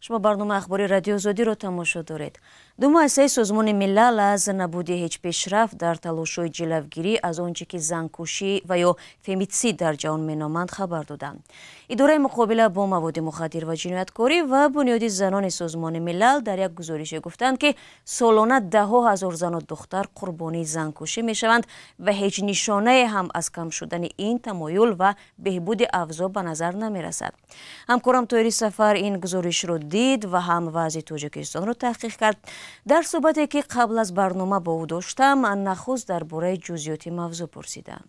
شما برنامه اخباری رادیو آزادی را تماشا دارید. دو مؤسسه سازمان ملل از نبود هیچ پیشرفت در تلاش‌های جلوگیری از آنچه که زنکشی و یا فمیتسید در جهان مینامند خبر دادند. اداره مقابله با مواد مخدر و جنایتکاری و بنیاد زنان سازمان ملل در یک گزارش گفتند که سالانه ده‌ها هزار زن و دختر قربانی زنکشی میشوند و هیچ نشانه هم از کم شدن این تمایل و بهبود اوضاع به نظر نمیرسد. همکارم طاهری سفر این گزارش را دید و هم وضع تاجیکستان را تحقیق کرد. در صحبتی که قبل از برنامه با او داشتم نخست درباره جزئیات موضوع پرسیدم.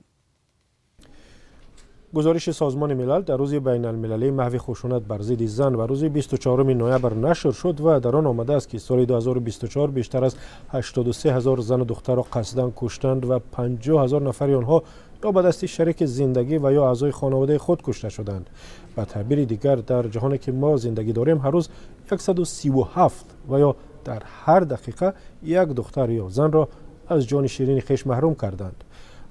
گزارش سازمان ملل در روز بین المللی محو خشونت بر ضد زن و روز 24 نوامبر نشر شد و در آن آمده است که سال 2024 بیشتر از 83,000 زن و دختر را قصداً کشتند و 50,000 نفر آنها یا به دست شریک زندگی و یا اعضای خانواده خود کشته شدند. به تعبیر دیگر در جهانی که ما زندگی داریم هر روز 137 و یا در هر دقیقه یک دختر یا زن را از جان شیرین خویش محروم کردند.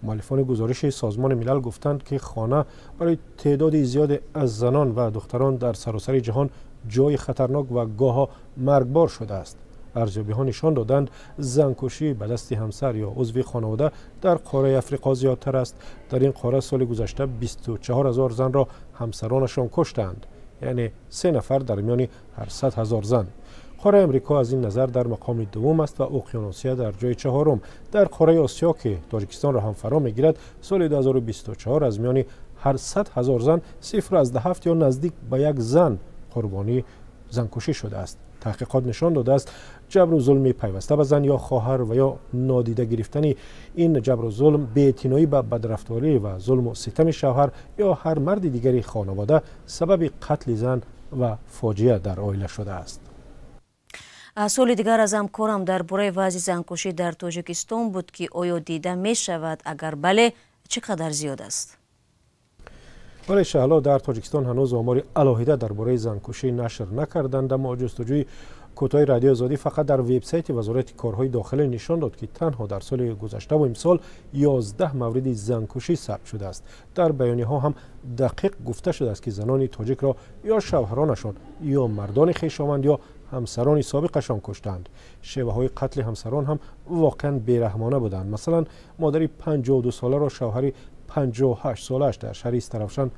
مؤلفان گزارش سازمان ملل گفتند که خانه برای تعداد زیاد از زنان و دختران در سراسر جهان جای خطرناک و گاه مرگبار شده است. ارزیابی‌ها نشان دادند زنکشی به دست همسر یا عضو خانواده در قاره افریقا زیادتر است. در این قاره سال گذشته 24,000 زن را همسرانشان کشتند، یعنی 3 نفر در میان هر 100,000 زن. قاره امریکا از این نظر در مقام دوم است و اقیانوسیا در جای چهارم. در قاره آسیا که تاجیکستان را هم فرا میگیرد سال 2024 از میان هر 100,000 زن 0.7 یا نزدیک به یک زن قربانی زنکشی شده است. تحقیقات نشان داده است جبر و ظلم پیوسته به زن یا خواهر و یا نادیده گرفتن این جبر و ظلم، بی‌اعتنایی به بدرفتاری و ظلم و ستم شوهر یا هر مرد دیگری خانواده سبب قتل زن و فاجعه در عائله شده است. سال دیگر از همکارم درباره وضع زنکشی در تاجیکستان بود که آیا دیده می شود؟ اگر بله چقدر زیاد است؟ ولی شهلا در تاجیکستان هنوز آمار علاهیده درباره زنکشی نشر نکردند، اما جستجوی کوتاه رادیو آزادی فقط در وبسایت وزارت کارهای داخلی نشان داد که تنها در سال گذشته و امسال 11 مورد زنکشی ثبت شده است. در بیانیه ها هم دقیق گفته شده است که زنان تاجیک را یا شوهرانشان یا مردان خویشاوند یا همسران سابقشان کشتند. شیوه های قتل همسران هم واقعا بیرحمانه بودند. مثلا مادری 52 ساله را شوهری 58 سالش در شهر استرافشان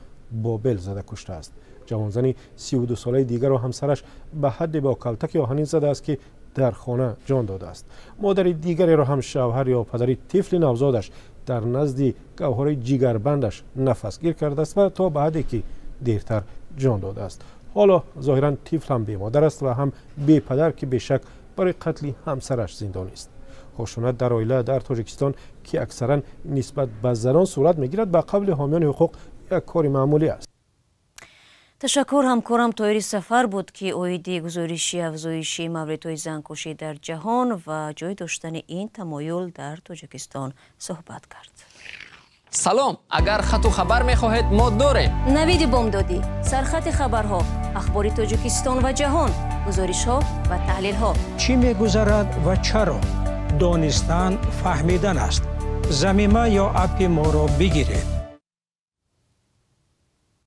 بابل زده کشته است. جوانزنی 32 ساله دیگر را همسرش به حد با کلتک آهنین زده است که در خانه جان داده است. مادر دیگری را هم شوهر یا پدر طفل نوزادش در نزد گوهر جیگربندش نفس گیر کرده است و تا به حدی که دیرتر جان داده است. حالا ظاهرا طفل هم بی مادر است و هم بی پدر که به شک برای قتل همسرش زندانی است. خشونت در عائله در تاجیکستان که اکثرا نسبت به زنان صورت میگیرد به قول حامیان حقوق یک کار معمولی است. تشکر. همکارم طاهری سفر بود که اویدی گزارشی افزایش موردهای زنکشی در جهان و جای داشتن این تمایل در تاجیکستان صحبت کرد. سلام، اگر خط و خبر میخواهید ما داریم. نوید بامدادی، سرخط خبرها، اخبار تاجیکستان و جهان، گزارش ها و تحلیل ها. چی میگذرد و چرا؟ دانستن فهمیدن است. ضمیمه یا اپ ما را بگیرید.